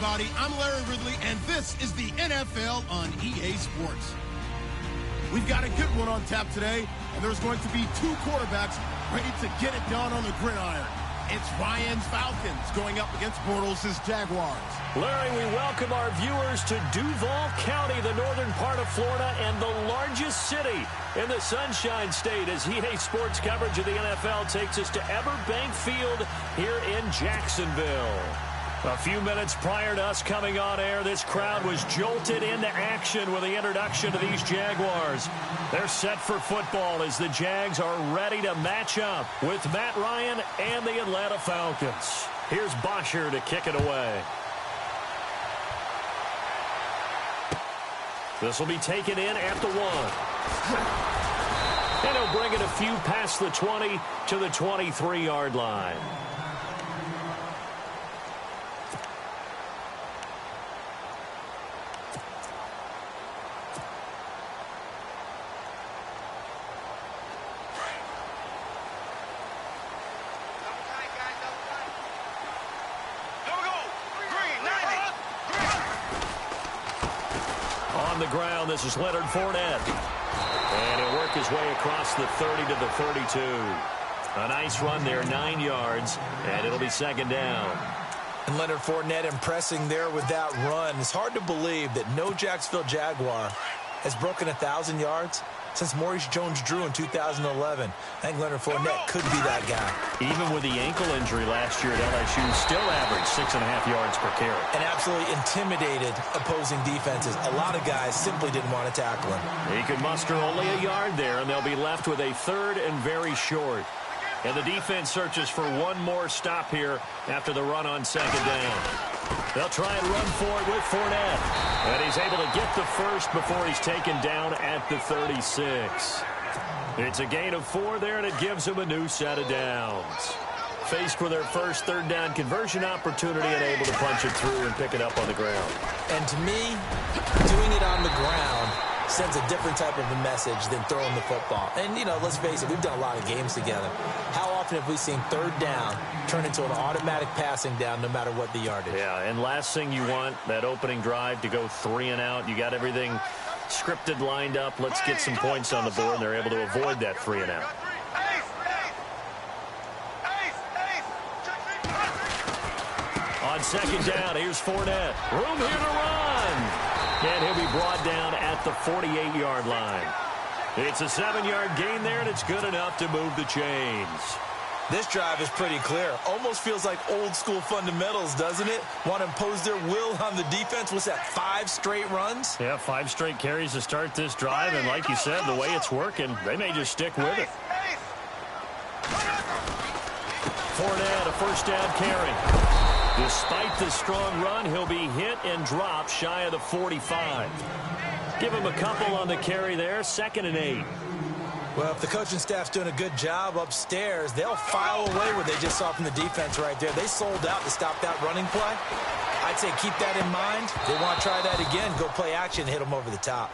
everybody. I'm Larry Ridley, and this is the NFL on EA Sports. We've got a good one on tap today, and there's going to be two quarterbacks ready to get it done on the gridiron. It's Ryan's Falcons going up against Bortles' Jaguars. Larry, we welcome our viewers to Duval County, the northern part of Florida, and the largest city in the Sunshine State, as EA Sports coverage of the NFL takes us to Everbank Field here in Jacksonville. A few minutes prior to us coming on air, this crowd was jolted into action with the introduction to these Jaguars. They're set for football as the Jags are ready to match up with Matt Ryan and the Atlanta Falcons. Here's Bosher to kick it away. This will be taken in at the 1. And he'll bring it a few past the 20 to the 23-yard line. On the ground, this is Leonard Fournette. And he'll work his way across the 30 to the 32. A nice run there, 9 yards, and it'll be second down. And Leonard Fournette impressing there with that run. It's hard to believe that no Jacksonville Jaguar has broken 1,000 yards since Maurice Jones-Drew in 2011. I think Leonard Fournette could be that guy. Even with the ankle injury last year at LSU, still averaged 6.5 yards per carry. And absolutely intimidated opposing defenses. A lot of guys simply didn't want to tackle him. He could muster only a yard there, and they'll be left with a third and very short. And the defense searches for one more stop here after the run on second down. They'll try and run for it with Fournette. And he's able to get the first before he's taken down at the 36. It's a gain of 4 there, and it gives him a new set of downs. Faced with their first third down conversion opportunity and able to punch it through and pick it up on the ground. And to me, doing it on the ground sends a different type of a message than throwing the football. And, you know, let's face it, we've done a lot of games together. How often have we seen third down turn into an automatic passing down no matter what the yardage? Yeah, and last thing you want, that opening drive to go 3 and out. You got everything scripted, lined up. Let's get some points on the board, and they're able to avoid that 3 and out. On second down, here's Fournette. Room here to run. And he'll be brought down at the 48-yard line. It's a 7-yard gain there, and it's good enough to move the chains. This drive is pretty clear. Almost feels like old-school fundamentals, doesn't it? Want to impose their will on the defense. What's that, 5 straight runs? Yeah, 5 straight carries to start this drive, and like you said, the way it's working, they may just stick with it. Fournette, a first down carry. Despite the strong run, he'll be hit and dropped shy of the 45. Give him a couple on the carry there, 2nd and 8. Well, if the coaching staff's doing a good job upstairs, they'll file away what they just saw from the defense right there. They sold out to stop that running play. I'd say keep that in mind. They want to try that again, go play action, hit them over the top.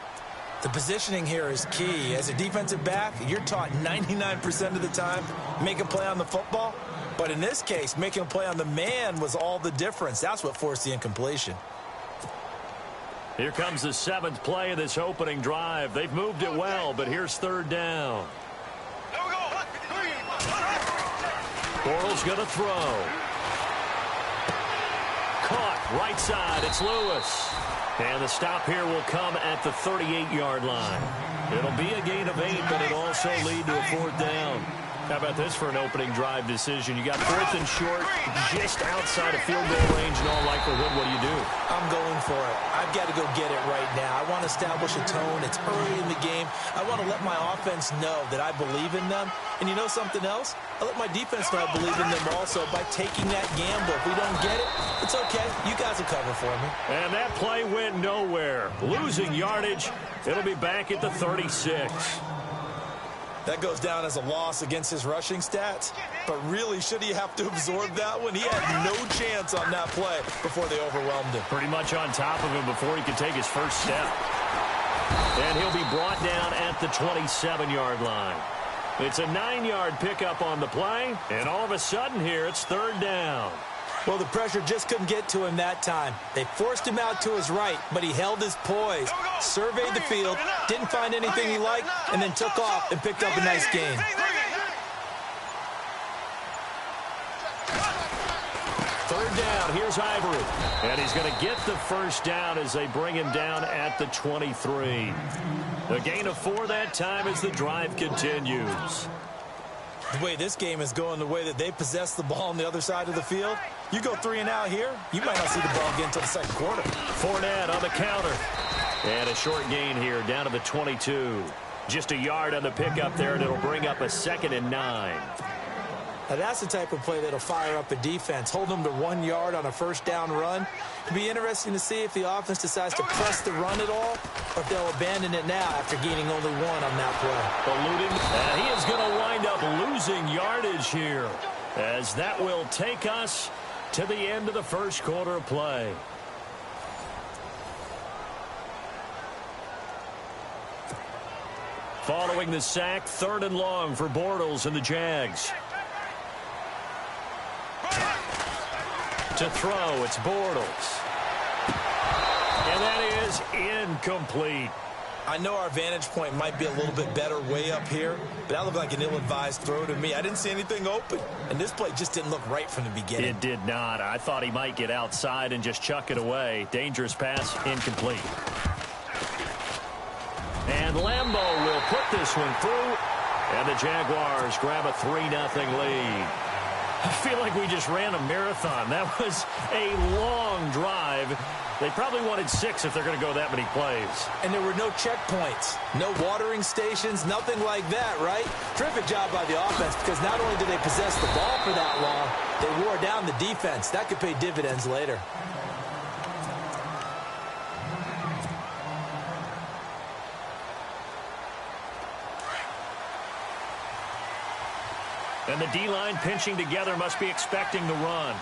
The positioning here is key. As a defensive back, you're taught 99% of the time, make a play on the football. But in this case, making a play on the man was all the difference. That's what forced the incompletion. Here comes the 7th play of this opening drive. They've moved it well, but here's third down. Bortles going to throw. Caught right side. It's Lewis. And the stop here will come at the 38-yard line. It'll be a gain of 8, but it'll also lead to a 4th down. How about this for an opening drive decision? You got 4th and short, just outside of field goal range in all likelihood. What do? I'm going for it. I've got to go get it right now. I want to establish a tone. It's early in the game. I want to let my offense know that I believe in them. And you know something else? I let my defense know I believe in them also by taking that gamble. If we don't get it, it's okay. You guys will cover for me. And that play went nowhere. Losing yardage. It'll be back at the 36. That goes down as a loss against his rushing stats. But really, should he have to absorb that one? He had no chance on that play before they overwhelmed him. Pretty much on top of him before he could take his first step. And he'll be brought down at the 27-yard line. It's a 9-yard pickup on the play. And all of a sudden here, it's third down. Well, the pressure just couldn't get to him that time. They forced him out to his right, but he held his poise, surveyed the field, didn't find anything he liked, and then took off and picked up a nice gain. Third down, here's Ivory. And he's going to get the first down as they bring him down at the 23. A gain of 4 that time as the drive continues. The way this game is going, the way that they possess the ball on the other side of the field, you go 3 and out here, you might not see the ball again until the second quarter. Fournette on the counter. And a short gain here down to the 22. Just a yard on the pickup there, and it'll bring up a 2nd and 9. Now that's the type of play that'll fire up a defense. Hold them to 1 yard on a first down run. It'll be interesting to see if the offense decides to press the run at all, or if they'll abandon it now after gaining only 1 on that play. Eluding, and he is going to wind up losing yardage here, as that will take us to the end of the first quarter of play. Following the sack, 3rd and long for Bortles and the Jags. To throw, it's Bortles. And that is incomplete. I know our vantage point might be a little bit better way up here, but that looked like an ill-advised throw to me. I didn't see anything open, and this play just didn't look right from the beginning. It did not. I thought he might get outside and just chuck it away. Dangerous pass, incomplete. And Lambeau will put this one through, and the Jaguars grab a 3-0 lead. I feel like we just ran a marathon. That was a long drive. They probably wanted 6 if they're going to go that many plays. And there were no checkpoints, no watering stations, nothing like that, right? Terrific job by the offense, because not only did they possess the ball for that long, they wore down the defense. That could pay dividends later. And the D-line pinching together must be expecting the run.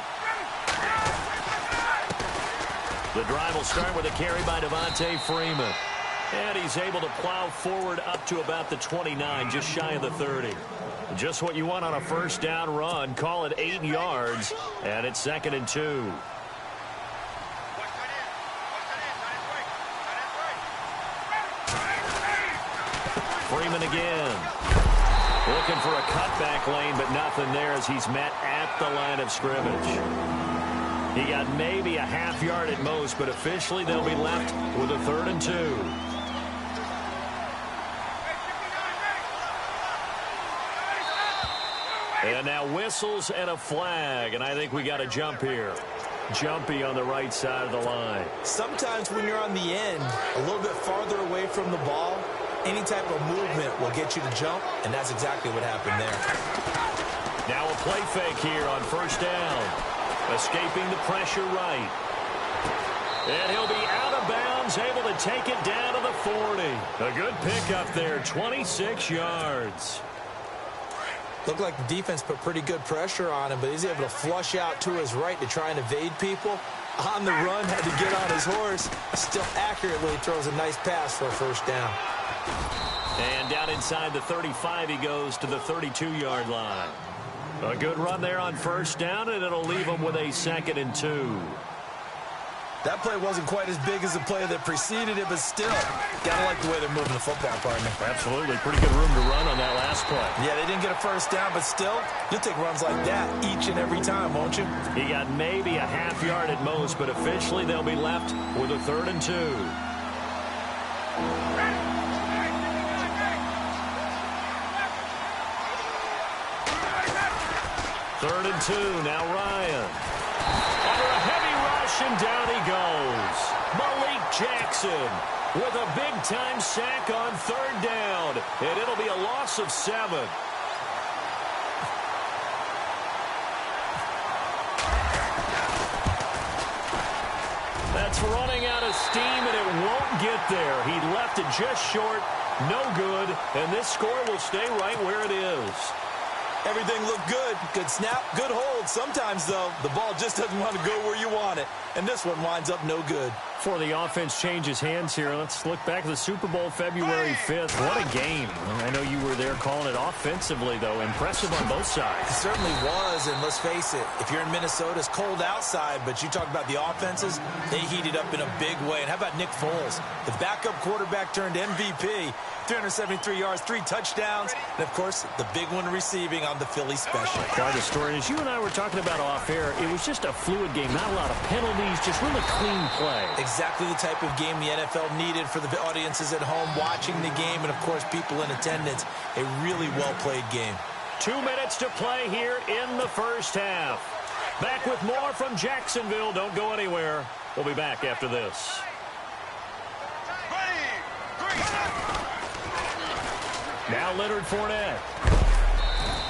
The drive will start with a carry by Devontae Freeman. And he's able to plow forward up to about the 29, just shy of the 30. Just what you want on a first down run. Call it 8 yards, and it's 2nd and 2. Freeman again. Looking for a cutback lane, but nothing there as he's met at the line of scrimmage. He got maybe a half yard at most, but officially they'll be left with a 3rd and 2. And now whistles and a flag, and I think we got a jump here. Jumpy on the right side of the line. Sometimes when you're on the end, a little bit farther away from the ball, any type of movement will get you to jump, and that's exactly what happened there. Now a play fake here on first down. Escaping the pressure right. And he'll be out of bounds, able to take it down to the 40. A good pickup there, 26 yards. Looked like the defense put pretty good pressure on him, but he's able to flush out to his right to try and evade people. On the run, had to get on his horse. Still accurately throws a nice pass for a first down. And down inside the 35, he goes to the 32-yard line. A good run there on first down, and it'll leave him with a 2nd and 2. That play wasn't quite as big as the play that preceded it, but still, gotta like the way they're moving the football, partner. Absolutely. Pretty good room to run on that last play. Yeah, they didn't get a first down, but still, you'll take runs like that each and every time, won't you? He got maybe a half yard at most, but officially they'll be left with a 3rd and 2. 3rd and 2, now Ryan. Under a heavy rush, and down he goes. Malik Jackson with a big-time sack on 3rd down, and it'll be a loss of 7. That's running out of steam, and it won't get there. He left it just short, no good, and this score will stay right where it is. Everything looked good. Good snap, good hold. Sometimes, though, the ball just doesn't want to go where you want it. And this one winds up no good. Before the offense changes hands here, let's look back at the Super Bowl February 5th. What a game. I know you were there calling it offensively, though. Impressive on both sides. It certainly was, and let's face it, if you're in Minnesota, it's cold outside, but you talk about the offenses, they heated up in a big way. And how about Nick Foles? The backup quarterback turned MVP, 373 yards, 3 touchdowns, and, of course, the big one receiving on the Philly special. Quite a story. As you and I were talking about off air, it was just a fluid game, not a lot of penalties, just really clean play. Exactly the type of game the NFL needed for the audiences at home watching the game and, of course, people in attendance. A really well-played game. 2 minutes to play here in the first half. Back with more from Jacksonville. Don't go anywhere. We'll be back after this. Now Leonard Fournette.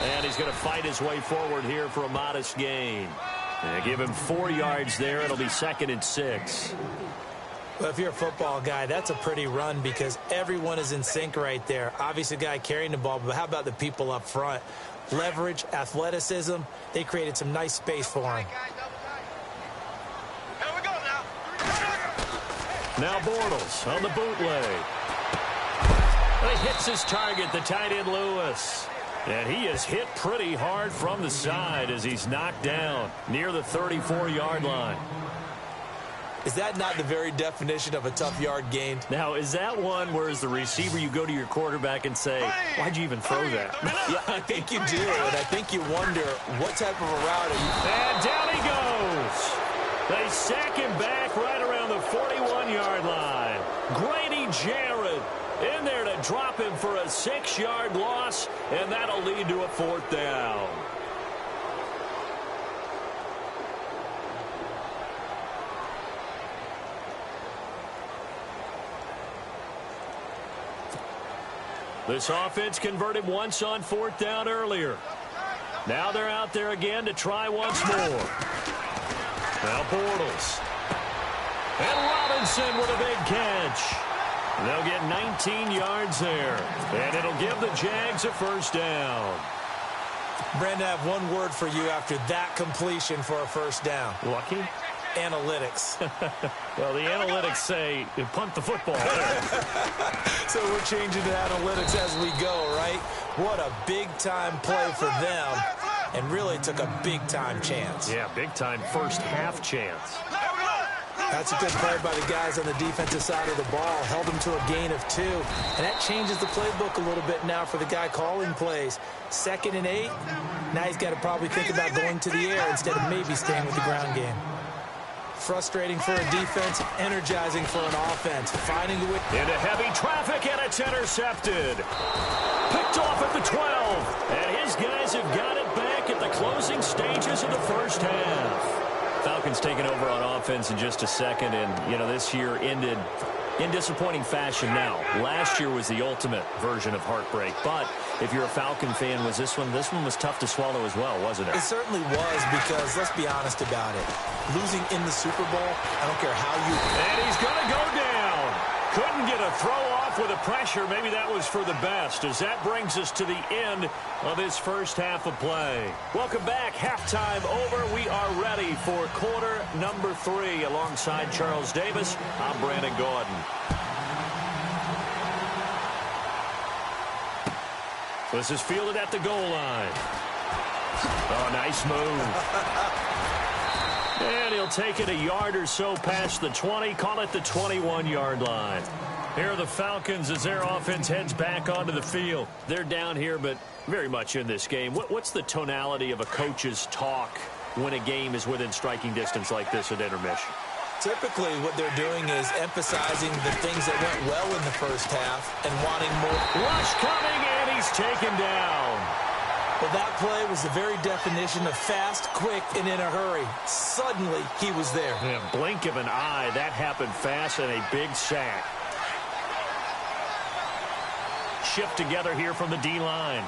And he's going to fight his way forward here for a modest gain. And give him 4 yards there. It'll be 2nd and 6. Well, if you're a football guy, that's a pretty run because everyone is in sync right there. Obviously, the guy carrying the ball, but how about the people up front? Leverage, athleticism, they created some nice space for him. Now Bortles on the bootleg. He hits his target, the tight end Lewis. And he is hit pretty hard from the side as he's knocked down near the 34-yard line. Is that not the very definition of a tough yard gain? Now, is that one where as the receiver you go to your quarterback and say, why'd you even throw that? Yeah, I think you do, and I think you wonder what type of a route are you... And down he goes. They sack him back right around the 41-yard line. Grady Jarrett in there to drop him for a 6-yard loss, and that'll lead to a 4th down. This offense converted once on 4th down earlier. Now they're out there again to try once more. Now Bortles. And Robinson with a big catch. They'll get 19 yards there. And it'll give the Jags a 1st down. Brandon, I have one word for you after that completion for a 1st down. Lucky? Analytics. Well, the analytics say punt the football. So we're changing to analytics as we go, right? What a big-time play for them, and really took a big-time chance. Yeah, big-time first half chance. That's a good play by the guys on the defensive side of the ball. Held them to a gain of 2, and that changes the playbook a little bit now for the guy calling plays. 2nd and 8. Now he's got to probably think about going to the air instead of maybe staying with the ground game. Frustrating for a defense, energizing for an offense. Finding a way into heavy traffic, and it's intercepted. Picked off at the 12. And his guys have got it back at the closing stages of the first half. Falcons taking over on offense in just a second, and, you know, this year ended in disappointing fashion now. Last year was the ultimate version of heartbreak, but if you're a Falcon fan, was this one was tough to swallow as well, wasn't it? It certainly was, because let's be honest about it. Losing in the Super Bowl, I don't care how you... And he's going to go down. Couldn't get a throw off with the pressure. Maybe that was for the best, as that brings us to the end of this first half of play. Welcome back. Halftime over. We are ready for quarter number 3. Alongside Charles Davis, I'm Brandon Gordon. This is fielded at the goal line. Oh, nice move. And he'll take it a yard or so past the 20, call it the 21-yard line. Here are the Falcons as their offense heads back onto the field. They're down here, but very much in this game. What's the tonality of a coach's talk when a game is within striking distance like this at intermission? Typically, what they're doing is emphasizing the things that went well in the first half and wanting more. Rush coming, and he's taken down. Well, that play was the very definition of fast, quick, and in a hurry. Suddenly, he was there. Yeah, blink of an eye. That happened fast, and a big sack. Shift together here from the D-line.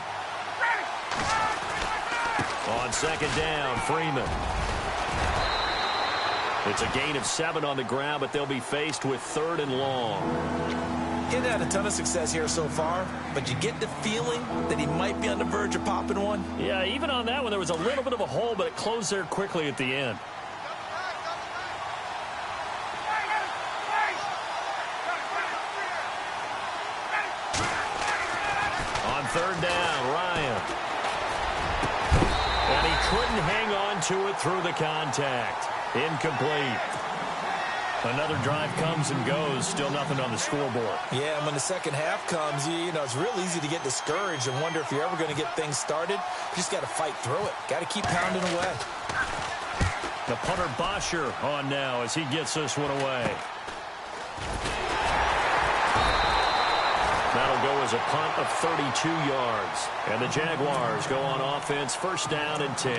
On 2nd down, Freeman. It's a gain of 7 on the ground, but they'll be faced with 3rd and long. He hasn't had a ton of success here so far, but you get the feeling that he might be on the verge of popping one. Yeah, even on that one, there was a little bit of a hole, but it closed there quickly at the end. On third down, Ryan. And he couldn't hang on to it through the contact. Incomplete. Another drive comes and goes. Still nothing on the scoreboard. Yeah, and when the second half comes, you know, it's real easy to get discouraged and wonder if you're ever going to get things started. You just got to fight through it. Got to keep pounding away. The punter Bosher on now as he gets this one away. That'll go as a punt of 32 yards. And the Jaguars go on offense, first down and 10.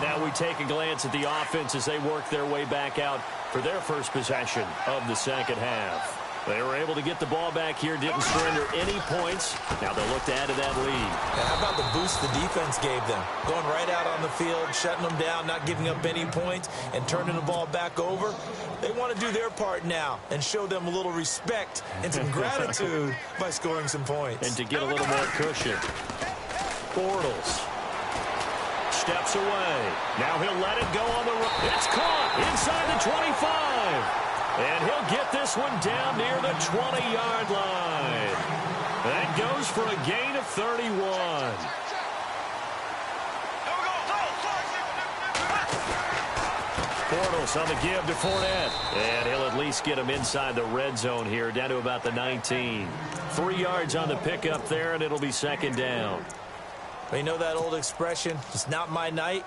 Now we take a glance at the offense as they work their way back out for their first possession of the second half. They were able to get the ball back here, didn't surrender any points. Now they'll look to add to that lead. Yeah, how about the boost the defense gave them? Going right out on the field, shutting them down, not giving up any points, and turning the ball back over. They want to do their part now and show them a little respect and some gratitude by scoring some points. And to get a little more cushion. Bortles steps away. Now he'll let it go on the run. It's caught inside the 25. And he'll get this one down near the 20-yard line. That goes for a gain of 31. Bortles on the give to Fournette. And he'll at least get him inside the red zone here, down to about the 19. 3 yards on the pickup there, and it'll be second down. You know that old expression, it's not my night?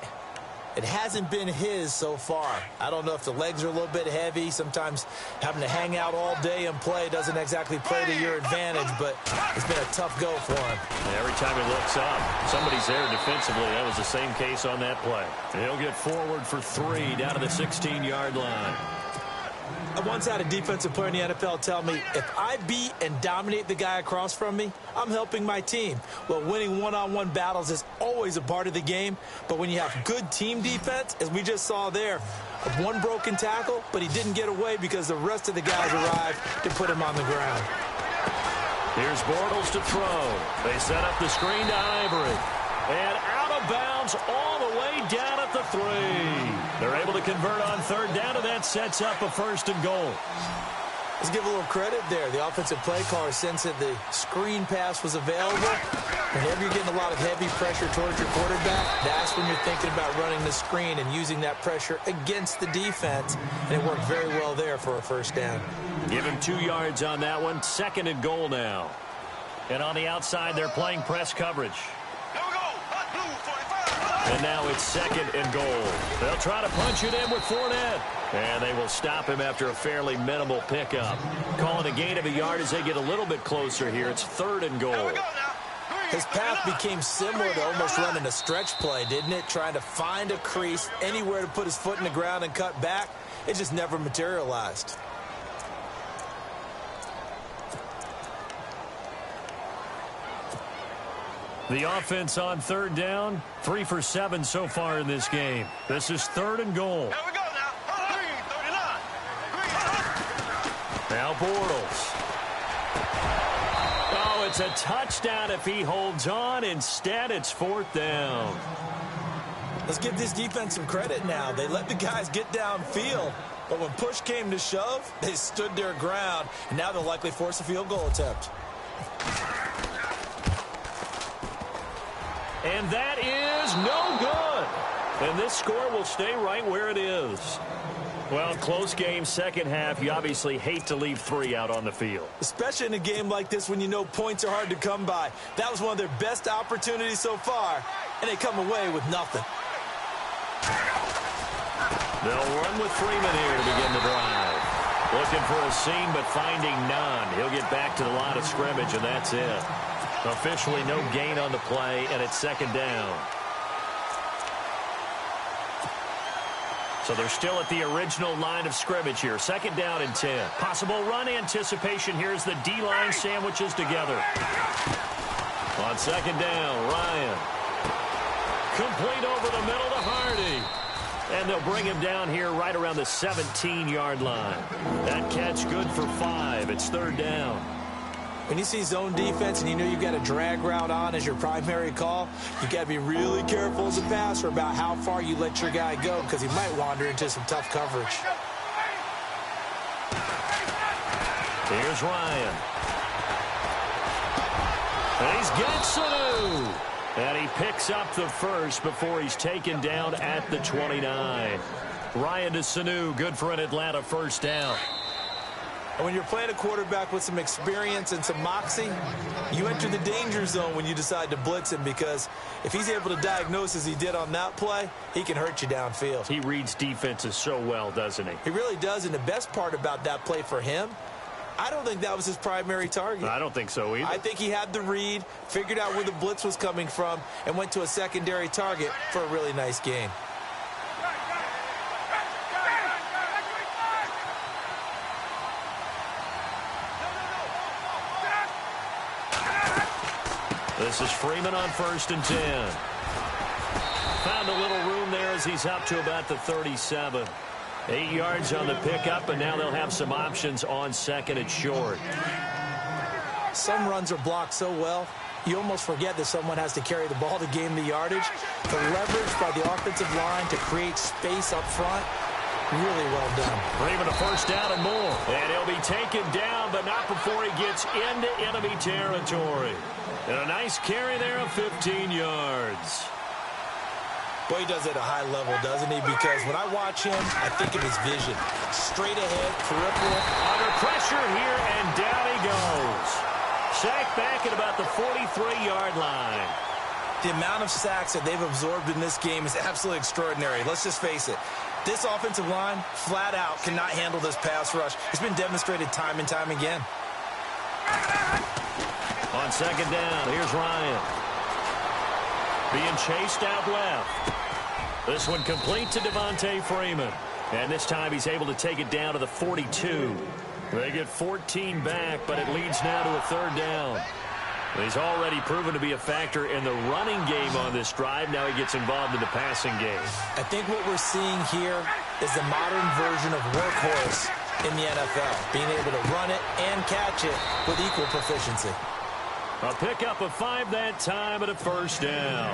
It hasn't been his so far. I don't know if the legs are a little bit heavy. Sometimes having to hang out all day and play doesn't exactly play to your advantage, but it's been a tough go for him. Every time he looks up, somebody's there defensively. That was the same case on that play. He'll get forward for 3 down to the 16-yard line. I once had a defensive player in the NFL tell me, if I beat and dominate the guy across from me, I'm helping my team. Well, winning one-on-one battles is always a part of the game, but when you have good team defense, as we just saw there, one broken tackle, but he didn't get away because the rest of the guys arrived to put him on the ground. Here's Bortles to throw. They set up the screen to Ivory. And out of bounds all the way down at the 3. They're able to convert on third down, and that sets up a first and goal. Let's give a little credit there. The offensive play caller, since that the screen pass was available, whenever you're getting a lot of heavy pressure towards your quarterback, that's when you're thinking about running the screen and using that pressure against the defense. And it worked very well there for a first down. Give him 2 yards on that one. Second and goal now. And on the outside, they're playing press coverage. And now it's second and goal. They'll try to punch it in with Fournette. And they will stop him after a fairly minimal pickup. Calling a gain of a yard as they get a little bit closer here. It's third and goal. His path became similar to almost running a stretch play, didn't it? Trying to find a crease, anywhere to put his foot in the ground and cut back. It just never materialized. The offense on third down, 3 for 7 so far in this game. This is third and goal. Here we go now. 39. Now Bortles. Oh, it's a touchdown if he holds on. Instead, it's fourth down. Let's give this defense some credit now. They let the guys get downfield, but when push came to shove, they stood their ground, and now they'll likely force a field goal attempt. And that is no good. And this score will stay right where it is. Well, close game, second half. You obviously hate to leave 3 out on the field. Especially in a game like this when you know points are hard to come by. That was one of their best opportunities so far, and they come away with nothing. They'll run with Freeman here to begin the drive. Looking for a seam, but finding none. He'll get back to the line of scrimmage, and that's it. Officially no gain on the play, and it's second down. So they're still at the original line of scrimmage here. Second down and 10. Possible run anticipation here as the D-line sandwiches together. On second down, Ryan. Complete over the middle to Hardy. And they'll bring him down here right around the 17-yard line. That catch good for 5. It's third down. When you see zone defense and you know you've got a drag route on as your primary call, you got to be really careful as a passer about how far you let your guy go because he might wander into some tough coverage. Here's Ryan. And he's he's got Sanu. And he picks up the first before he's taken down at the 29. Ryan to Sanu, good for an Atlanta first down. And when you're playing a quarterback with some experience and some moxie, you enter the danger zone when you decide to blitz him, because if he's able to diagnose as he did on that play, he can hurt you downfield. He reads defenses so well, doesn't he? He really does, and the best part about that play for him, I don't think that was his primary target. I don't think so either. I think he had the read, figured out where the blitz was coming from, and went to a secondary target for a really nice gain. This is Freeman on 1st and 10. Found a little room there as he's up to about the 37. 8 yards on the pickup, and now they'll have some options on 2nd and short. Some runs are blocked so well, you almost forget that someone has to carry the ball to gain the yardage. The leverage by the offensive line to create space up front, really well done. Freeman a first down and more. And he'll be taken down, but not before he gets into enemy territory. And a nice carry there of 15 yards. Boy, he does it at a high level, doesn't he? Because when I watch him, I think of his vision. Straight ahead, peripheral. Under pressure here, and down he goes. Sacked back at about the 43-yard line. The amount of sacks that they've absorbed in this game is absolutely extraordinary. Let's just face it. This offensive line, flat out, cannot handle this pass rush. It's been demonstrated time and time again. On 2nd down, here's Ryan. Being chased out left. This one complete to Devontae Freeman. And this time he's able to take it down to the 42. They get 14 back, but it leads now to a 3rd down. He's already proven to be a factor in the running game on this drive. Now he gets involved in the passing game. I think what we're seeing here is the modern version of workhorse in the NFL. Being able to run it and catch it with equal proficiency. A pickup of 5 that time at a first down.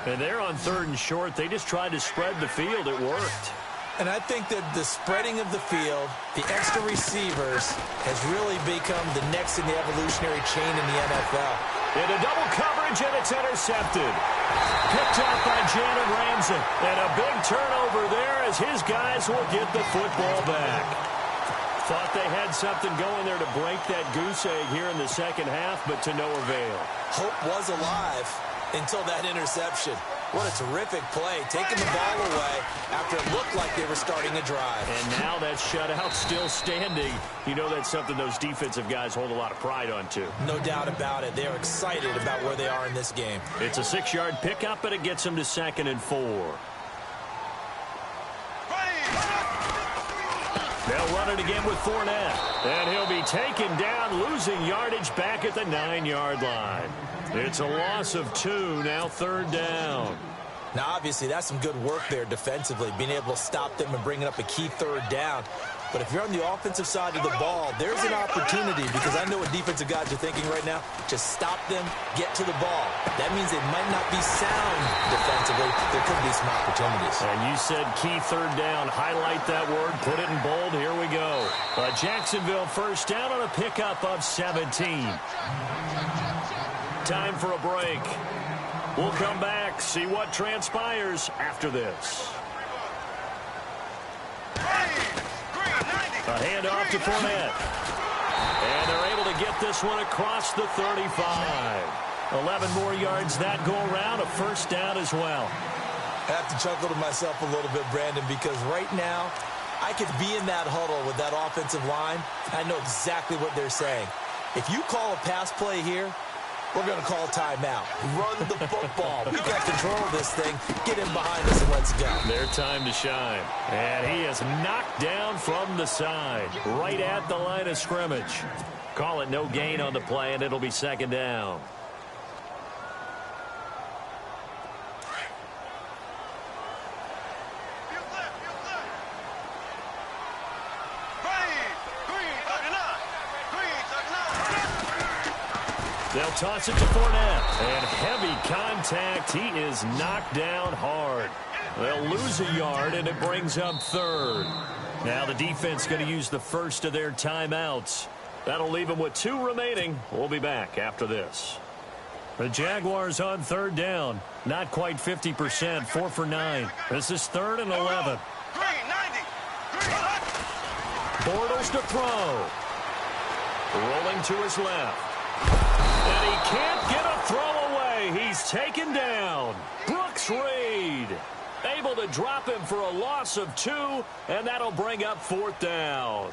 And they're on 3rd and short. They just tried to spread the field. It worked. And I think that the spreading of the field, the extra receivers, has really become the next in the evolutionary chain in the NFL. Into double coverage, and it's intercepted. Picked off by Jalen Ramsey. And a big turnover there as his guys will get the football back. Thought they had something going there to break that goose egg here in the 2nd half, but to no avail. Hope was alive until that interception. What a terrific play, taking the ball away after it looked like they were starting a drive. And now that shutout still standing. You know that's something those defensive guys hold a lot of pride on, too. No doubt about it. They're excited about where they are in this game. It's a 6-yard pickup, and it gets them to 2nd and 4. They'll run it again with Fournette. And he'll be taken down, losing yardage back at the 9-yard line. It's a loss of 2, now 3rd down. Now, obviously, that's some good work there defensively, being able to stop them and bringing up a key 3rd down. But if you're on the offensive side of the ball, there's an opportunity, because I know what defensive guys are thinking right now. Just stop them, get to the ball. That means they might not be sound defensively. There could be some opportunities. And you said key 3rd down. Highlight that word. Put it in bold. Here we go. A Jacksonville first down on a pickup of 17. Time for a break. We'll come back, see what transpires after this. A handoff to Fournette. And they're able to get this one across the 35. 11 more yards that go around, a first down as well. I have to chuckle to myself a little bit, Brandon, because right now I could be in that huddle with that offensive line. I know exactly what they're saying. If you call a pass play here, we're going to call timeout. Run the football. We've got control of this thing. Get in behind us and let's go. Their time to shine. And he is knocked down from the side, right at the line of scrimmage. Call it no gain on the play, and it'll be 2nd down. They'll toss it to Fournette. And heavy contact. He is knocked down hard. They'll lose a yard, and it brings up 3rd. Now the defense going to use the first of their timeouts. That'll leave them with 2 remaining. We'll be back after this. The Jaguars on third down. Not quite 50%, 4 for 9. This is 3rd and 11. Bortles to throw. Rolling to his left. And he can't get a throw away. He's taken down. Brooks Reed able to drop him for a loss of 2, and that'll bring up 4th down.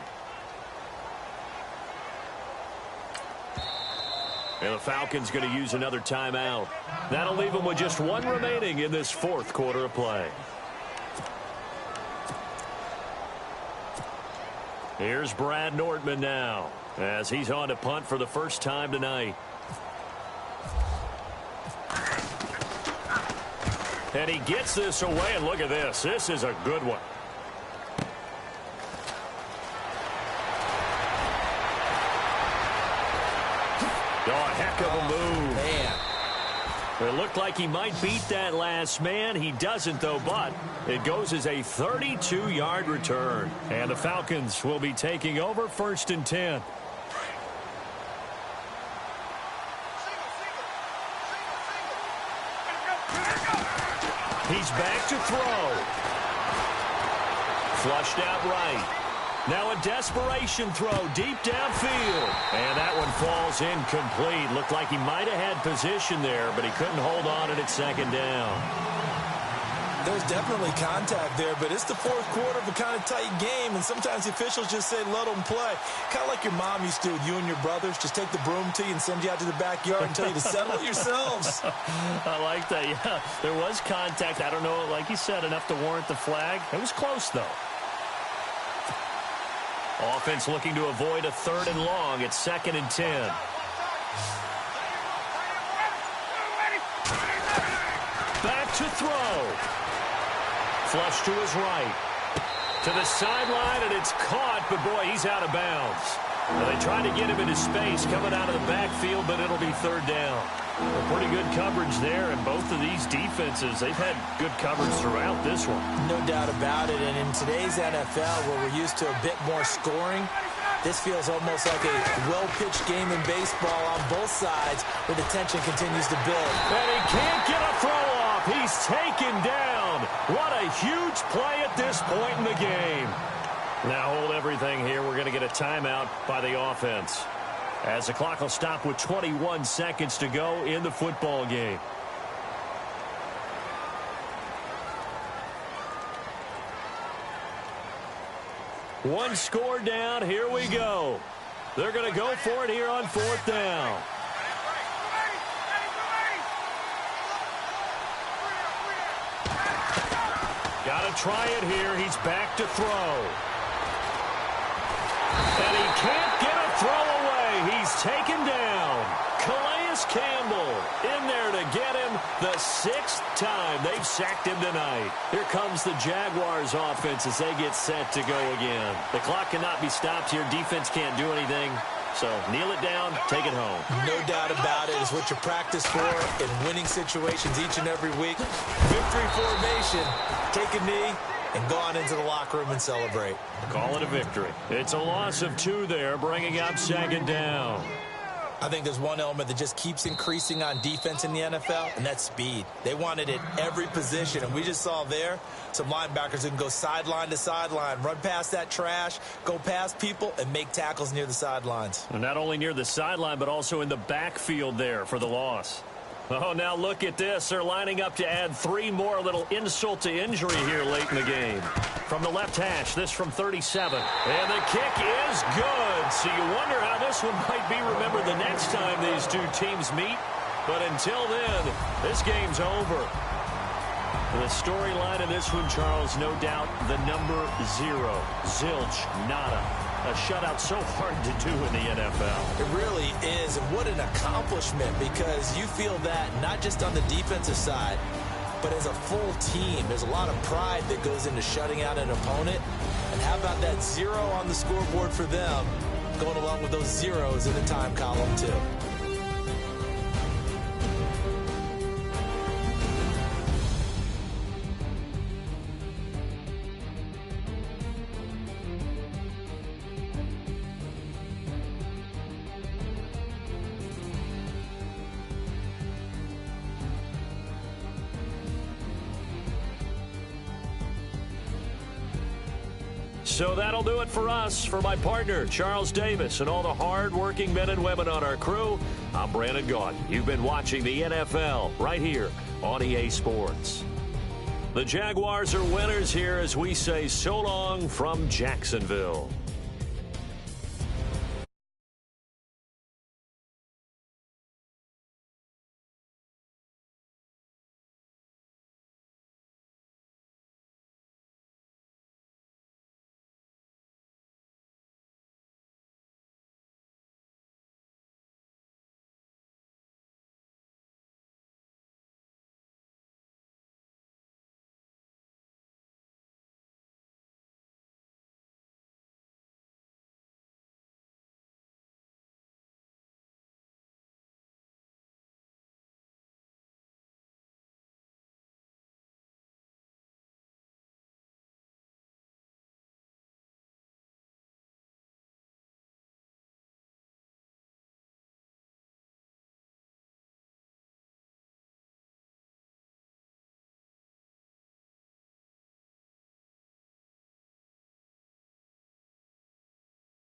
And the Falcons going to use another timeout. That'll leave them with just 1 remaining in this 4th quarter of play. Here's Brad Nordman now as he's on to punt for the first time tonight. And he gets this away, and look at this. This is a good one. Oh, heck of a move. Man. It looked like he might beat that last man. He doesn't, though, but it goes as a 32-yard return. And the Falcons will be taking over 1st and 10. He's back to throw. Flushed out right. Now a desperation throw deep downfield. And that one falls incomplete. Looked like he might have had position there, but he couldn't hold on at 2nd down. There's definitely contact there, but it's the 4th quarter of a kind of tight game, and sometimes the officials just say, let them play. Kind of like your mom used to with you and your brothers. Just take the broom to you and send you out to the backyard and tell you to settle it yourselves. I like that, yeah. There was contact. I don't know, like you said, enough to warrant the flag. It was close, though. Offense looking to avoid a 3rd and long at 2nd and 10. Back to throw. Flush to his right. To the sideline, and it's caught, but boy, he's out of bounds. Well, they tried to get him into space coming out of the backfield, but it'll be 3rd down. Well, pretty good coverage there, and both of these defenses, they've had good coverage throughout this one. No doubt about it, and in today's NFL, where we're used to a bit more scoring, this feels almost like a well-pitched game in baseball on both sides, where the tension continues to build. And he can't get a throw off. He's taken down. What a huge play at this point in the game. Now hold everything here. We're going to get a timeout by the offense, as the clock will stop with 21 seconds to go in the football game. One score down. Here we go. They're going to go for it here on 4th down. Got to try it here. He's back to throw. And he can't get a throw away. He's taken down. Calais Campbell in there to get him the 6th time they've sacked him tonight. Here comes the Jaguars offense as they get set to go again. The clock cannot be stopped here. Defense can't do anything. So kneel it down, take it home. No doubt about it. It's what you practice for in winning situations each and every week. Victory formation. Take a knee and go on into the locker room and celebrate. Call it a victory. It's a loss of 2 there, bringing up 2nd down. I think there's one element that just keeps increasing on defense in the NFL, and that's speed. They want it at every position, and we just saw there some linebackers who can go sideline to sideline, run past that trash, go past people, and make tackles near the sidelines. And not only near the sideline, but also in the backfield there for the loss. Oh, now look at this. They're lining up to add 3 more, little insult to injury here late in the game. From the left hash, this from 37. And the kick is good. So you wonder how this one might be remembered the next time these two teams meet. But until then, this game's over. The storyline of this one, Charles, no doubt the number 0. Zilch, nada. A shutout so hard to do in the NFL. It really is, and what an accomplishment, because you feel that not just on the defensive side, but as a full team. There's a lot of pride that goes into shutting out an opponent. And how about that 0 on the scoreboard for them, going along with those zeros in the time column, too. So that'll do it for us. For my partner, Charles Davis, and all the hard-working men and women on our crew, I'm Brandon Gaudin. You've been watching the NFL right here on EA Sports. The Jaguars are winners here as we say so long from Jacksonville.